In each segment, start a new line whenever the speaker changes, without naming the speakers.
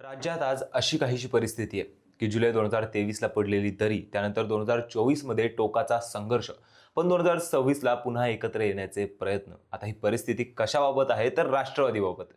राज्यात आज अशी काहीशी परिस्थिती आहे की जुलै 2023ला पडलेली दरी, त्यानंतर 2024मध्ये टोकाचा संघर्ष, पण 2026ला पुन्हा एकत्र येण्याचे प्रयत्न. आता ही परिस्थिती कशाबाबत आहे तर राष्ट्रवादीबाबत.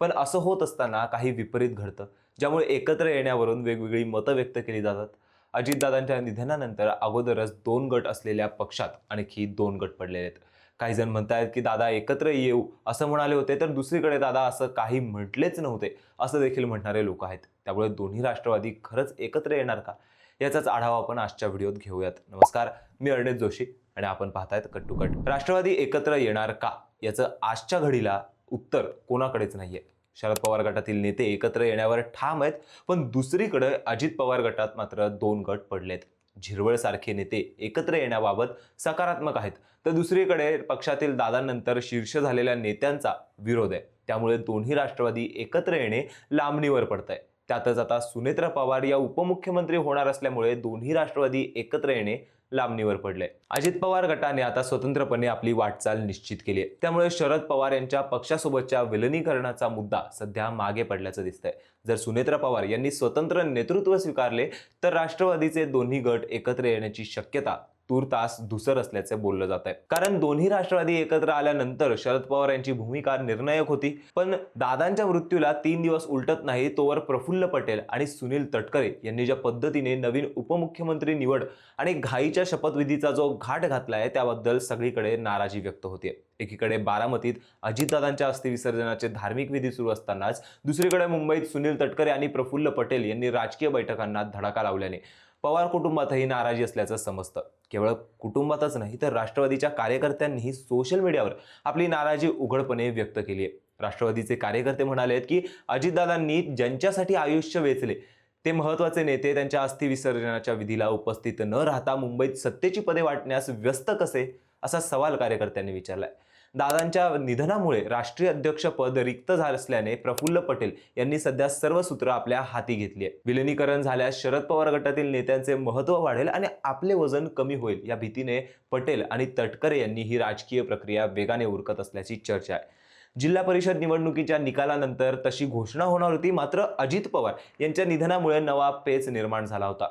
पण असं होत असताना काही विपरीत घडतं, ज्यामुळे एकत्र येण्यावरून वेगवेगळी मतं व्यक्त केली जातात. अजितदादांच्या निधनानंतर अगोदरच दोन गट असलेल्या पक्षात आणखी दोन गट पडलेले आहेत. काही जण म्हणतायत की दादा एकत्र येऊ असं म्हणाले होते, तर दुसरीकडे दादा असं काही म्हटलेच नव्हते असं देखील म्हणणारे लोक आहेत. त्यामुळे दोन्ही राष्ट्रवादी खरंच एकत्र येणार का, याचाच आढावा आपण आजच्या व्हिडिओत घेऊयात. नमस्कार, मी अर्णेश जोशी आणि आपण पाहतायत कट टू कट. राष्ट्रवादी एकत्र येणार का याचं आजच्या घडीला उत्तर कोणाकडेच नाहीये. शरद पवार गटातील नेते एकत्र येण्यावर ठाम आहेत, पण दुसरीकडे अजित पवार गटात मात्र दोन गट पडलेत. झिरवळ सारखे नेते एकत्र येण्याबाबत सकारात्मक आहेत, तर दुसरीकडे पक्षातील दादांनंतर शीर्ष झालेल्या नेत्यांचा विरोध आहे. त्यामुळे दोन्ही राष्ट्रवादी एकत्र येणे लांबणीवर पडतंय. त्यातच आता सुनेत्रा पवार या उपमुख्यमंत्री होणार असल्यामुळे दोन्ही राष्ट्रवादी एकत्र येणे लांबणीवर पडले. अजित पवार गटाने आता स्वतंत्रपणे आपली वाटचाल निश्चित केली आहे. त्यामुळे शरद पवार यांच्या पक्षासोबतच्या विलिनीकरणाचा मुद्दा सध्या मागे पडल्याचं दिसतंय. जर सुनेत्रा पवार यांनी स्वतंत्र नेतृत्व स्वीकारले तर राष्ट्रवादीचे दोन्ही गट एकत्र येण्याची शक्यता तूर्तास धुसर असल्याचे बोललं जात आहे. कारण दोन्ही राष्ट्रवादी एकत्र आल्यानंतर शरद पवार यांची भूमिका निर्णायक होती. पण दादांच्या मृत्यूला 3 दिवस उलटत नाही तोवर प्रफुल्ल पटेल आणि सुनील तटकरे यांनी ज्या पद्धतीने नवीन उपमुख्यमंत्री निवड आणि घाईच्या शपथविधीचा जो घाट घातलाय, त्याबद्दल सगळीकडे नाराजी व्यक्त होते. एकीकडे बारामतीत अजितदादांच्या अस्थिविसर्जनाचे धार्मिक विधी सुरू असतानाच दुसरीकडे मुंबईत सुनील तटकरे आणि प्रफुल्ल पटेल यांनी राजकीय बैठकांना धडाका लावल्याने पवार कुटुंबातही नाराजी असल्याचं समजतं. केवळ कुटुंबातच नाही तर राष्ट्रवादीच्या कार्यकर्त्यांनीही सोशल मीडियावर आपली नाराजी उघडपणे व्यक्त केली आहे. राष्ट्रवादीचे कार्यकर्ते म्हणालेत की अजितदादांनी ज्यांच्यासाठी आयुष्य वेचले ते महत्त्वाचे नेते त्यांच्या अस्थिविसर्जनाच्या विधीला उपस्थित न राहता मुंबईत सत्तेची पदे वाटण्यास व्यस्त कसे, असा सवाल कार्यकर्त्यांनी विचारलाय. दादांच्या निधनामुळे राष्ट्रीय अध्यक्षपद रिक्त झालं असल्याने प्रफुल्ल पटेल यांनी सध्या सर्व सूत्र आपल्या हाती घेतली आहे. विलिनीकरण झाल्यास शरद पवार गटातील नेत्यांचे महत्त्व वाढेल आणि आपले वजन कमी होईल, या भीतीने पटेल आणि तटकरे यांनी ही राजकीय प्रक्रिया वेगाने उरकत असल्याची चर्चा आहे. जिल्हा परिषद निवडणुकीच्या निकालानंतर तशी घोषणा होणार होती, मात्र अजित पवार यांच्या निधनामुळे नवा पेच निर्माण झाला होता.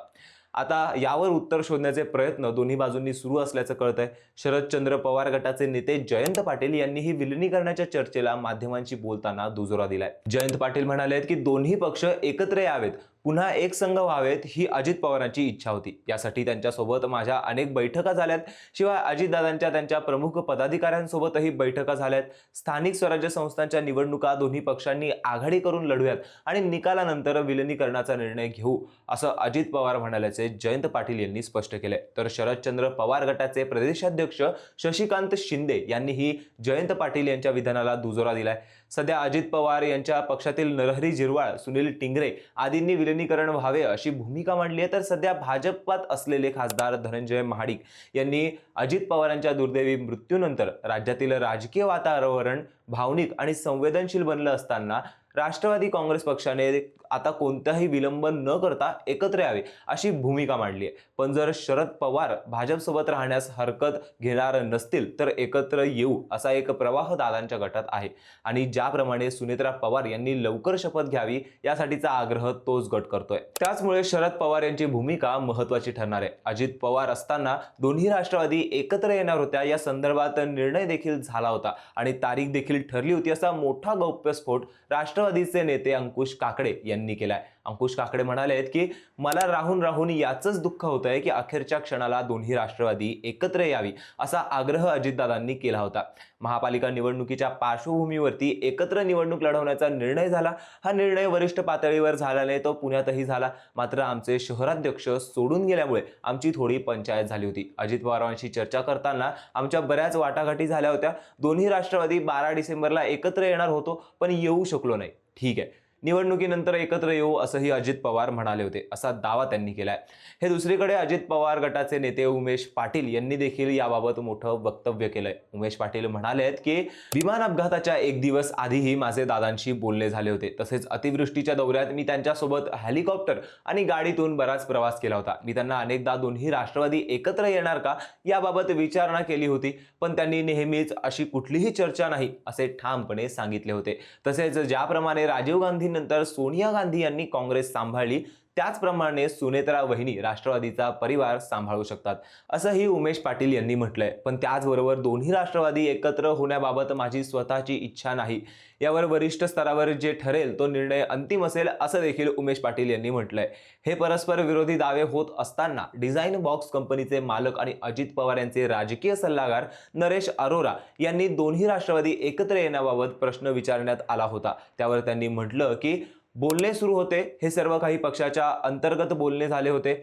आता यावर उत्तर शोधण्याचे प्रयत्न दोन्ही बाजूंनी सुरू असल्याचं कळतंय. शरदचंद्र पवार गटाचे नेते जयंत पाटील यांनीही विलिनीकरणाच्या चर्चेला माध्यमांशी बोलताना दुजोरा दिलाय. जयंत पाटील म्हणालेत की दोन्ही पक्ष एकत्र यावेत, पुन्हा एक संघ व्हावेत ही अजित पवारांची इच्छा होती. यासाठी त्यांच्यासोबत माझ्या अनेक बैठका झाल्यात. शिवाय अजितदादांच्या त्यांच्या प्रमुख पदाधिकाऱ्यांसोबतही बैठका झाल्यात. स्थानिक स्वराज्य संस्थांच्या निवडणुका दोन्ही पक्षांनी आघाडी करून लढूयात आणि निकालानंतर विलिनीकरणाचा निर्णय घेऊ, असं अजित पवार म्हणाल्याचे जयंत पाटील यांनी स्पष्ट केले. तर शरदचंद्र पवार गटाचे प्रदेशाध्यक्ष शशिकांत शिंदे यांनीही जयंत पाटील यांच्या विधानाला दुजोरा दिलाय. सध्या अजित पवार यांच्या पक्षातील नरहरी झिरवाळ, सुनील टिंगरे आदींनी विलिनीकरण व्हावे अशी भूमिका मांडली आहे. तर सध्या भाजपात असलेले खासदार धनंजय महाडिक यांनी अजित पवारांच्या दुर्दैवी मृत्यूनंतर राज्यातील राजकीय वातावरण भावनिक आणि संवेदनशील बनलं असताना राष्ट्रवादी काँग्रेस पक्षाने आता कोणताही विलंब न करता एकत्र यावे अशी भूमिका मांडली आहे. पण जर शरद पवार भाजपसोबत राहण्यास हरकत घेणार नसतील तर एकत्र येऊ असा एक प्रवाह दादांच्या गटात आहे. आणि ज्याप्रमाणे सुनेत्रा पवार यांनी लवकर शपथ घ्यावी यासाठीचा आग्रह तोच गट करतोय. त्याचमुळे शरद पवार यांची भूमिका महत्त्वाची ठरणार आहे. अजित पवार असताना दोन्ही राष्ट्रवादी एकत्र येणार होत्या या संदर्भात निर्णय देखील झाला होता आणि तारीख देखील ठरली होती, असा मोठा गौप्यस्फोट राष्ट्रवादीचे नेते अंकुश काकडे यांनी केलाय. अंकुश काकडे म्हणाले की मला राहून राहून याचंच दुःख होतंय की अखेरच्या क्षणाला दोन्ही राष्ट्रवादी एकत्र यावी असा आग्रह अजितदादांनी केला होता. महापालिका निवडणुकीच्या पार्श्वभूमीवरती एकत्र निवडणूक लढवण्याचा निर्णय झाला. हा निर्णय वरिष्ठ पातळीवर झाला नाही, तो पुण्यातही झाला. मात्र आमचे शहराध्यक्ष सोडून गेल्यामुळे आमची थोडी पंचायत झाली होती. अजित पवारांशी चर्चा करताना आमच्या बऱ्याच वाटाघाटी झाल्या होत्या. दोन्ही राष्ट्रवादी 12 डिसेंबरला एकत्र येणार होतो, पण येऊ शकलो नाही. ठीक आहे, निवडणुकीनंतर एकत्र येऊ असंही अजित पवार म्हणाले होते, असा दावा त्यांनी केलाय. हे दुसरीकडे अजित पवार गटाचे नेते उमेश पाटील यांनी देखील याबाबत मोठं वक्तव्य केलंय. उमेश पाटील म्हणालेत की विमान अपघाताच्या 1 दिवस आधीही माझे दादांशी बोलणे झाले होते. तसेच अतिवृष्टीच्या दौऱ्यात मी त्यांच्यासोबत हेलिकॉप्टर आणि गाडीतून बराच प्रवास केला होता. मी त्यांना अनेकदा दोन्ही राष्ट्रवादी एकत्र येणार का याबाबत विचारणा केली होती, पण त्यांनी नेहमीच अशी कुठलीही चर्चा नाही असे ठामपणे सांगितले होते. तसेच ज्याप्रमाणे राजीव गांधी राष्ट्रवादीनंतर सोनिया गांधी यांनी काँग्रेस सांभाळली, त्याचप्रमाणे सुनेत्रा वहिनी राष्ट्रवादीचा परिवार सांभाळू शकतात, असंही उमेश पाटील यांनी म्हटलंय. पण त्याचबरोबर दोन्ही राष्ट्रवादी एकत्र होण्याबाबत माझी स्वतःची इच्छा नाही. यावर वरिष्ठ स्तरावर जे ठरेल तो निर्णय अंतिम असेल, असं देखील उमेश पाटील यांनी म्हटलंय. हे परस्पर विरोधी दावे होत असताना डिझाईन बॉक्स कंपनीचे मालक आणि अजित पवार यांचे राजकीय सल्लागार नरेश अरोरा यांनी दोन्ही राष्ट्रवादी एकत्र येण्याबाबत प्रश्न विचारण्यात आला होता. त्यावर त्यांनी म्हटलं की बोलणे सुरू होते, हे सर्व काही पक्षाच्या अंतर्गत बोलणे झाले होते.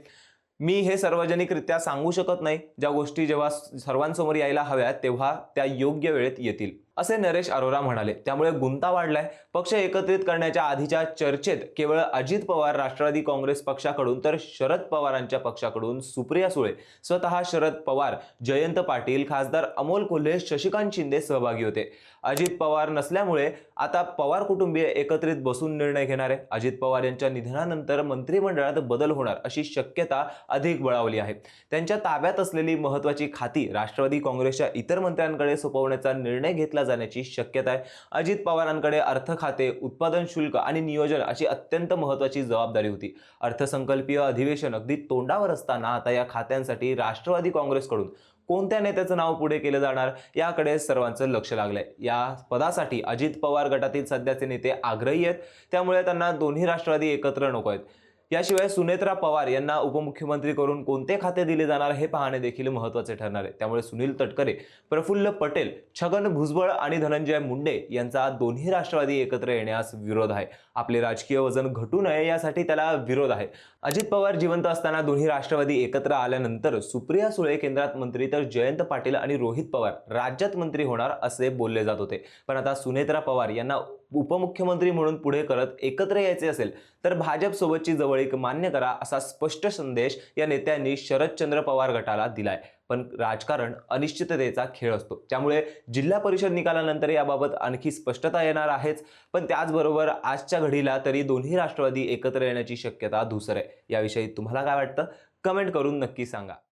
मी हे सार्वजनिकरित्या सांगू शकत नाही. ज्या गोष्टी जेव्हा सर्वांसमोर यायला हव्यात तेव्हा त्या योग्य वेळेत येतील, असे नरेश अरोरा म्हणाले. त्यामुळे गुंता वाढलाय. पक्ष एकत्रित करण्याच्या आधीच्या चर्चेत केवळ अजित पवार राष्ट्रवादी काँग्रेस पक्षाकडून तर शरद पवारांच्या पक्षाकडून सुप्रिया सुळे, स्वतः शरद पवार, जयंत पाटील, खासदार अमोल कोल्हे, शशिकांत शिंदे सहभागी होते. अजित पवार नसल्यामुळे आता पवार कुटुंबीय एकत्रित बसून निर्णय घेणार आहे. अजित पवार यांच्या निधनानंतर मंत्रिमंडळात बदल होणार अशी शक्यता अधिक बळावली आहे. त्यांच्या ताब्यात असलेली महत्त्वाची खाती राष्ट्रवादी काँग्रेसच्या इतर मंत्र्यांकडे सोपवण्याचा निर्णय घेतला जाण्याची शक्यता आहे. अजित पवारांकडे अर्थ खाते, उत्पादन शुल्क आणि नियोजन अशी अत्यंत महत्त्वाची जबाबदारी होती. अर्थसंकल्पीय अधिवेशन अगदी तोंडावर असताना आता या खात्यांसाठी राष्ट्रवादी काँग्रेसकडून कोणत्या नेत्याचं नाव पुढे केलं जाणार याकडे सर्वांचं लक्ष लागलंय. या पदासाठी अजित पवार गटातील सध्याचे नेते आग्रही आहेत, त्यामुळे त्यांना दोन्ही राष्ट्रवादी एकत्र नको आहेत. याशिवाय सुनेत्रा पवार यांना उपमुख्यमंत्री करून कोणते खाते दिले जाणार हे पाहणे देखील महत्त्वाचे ठरणार आहे. त्यामुळे सुनील तटकरे, प्रफुल्ल पटेल, छगन भुजबळ आणि धनंजय मुंडे यांचा दोन्ही राष्ट्रवादी एकत्र येण्यास विरोध आहे. आपले राजकीय वजन घटू नये यासाठी त्याला विरोध आहे. अजित पवार जिवंत असताना दोन्ही राष्ट्रवादी एकत्र आल्यानंतर सुप्रिया सुळे केंद्रात मंत्री तर जयंत पाटील आणि रोहित पवार राज्यात मंत्री होणार असे बोलले जात होते. पण आता सुनेत्रा पवार यांना उपमुख्यमंत्री म्हणून पुढे करत एकत्र यायचे असेल तर भाजप सोबतची जवळीक मान्य करा, असा स्पष्ट संदेश या नेत्यांनी शरदचंद्र पवार गटाला दिलाय. पण राजकारण अनिश्चिततेचा खेळ असतो, त्यामुळे जिल्हा परिषद निकालानंतर याबाबत आणखी स्पष्टता येणार आहेच. पण त्याचबरोबर आजच्या घडीला तरी दोन्ही राष्ट्रवादी एकत्र येण्याची शक्यता धुसर आहे. याविषयी तुम्हाला काय वाटतं? कमेंट करून नक्की सांगा.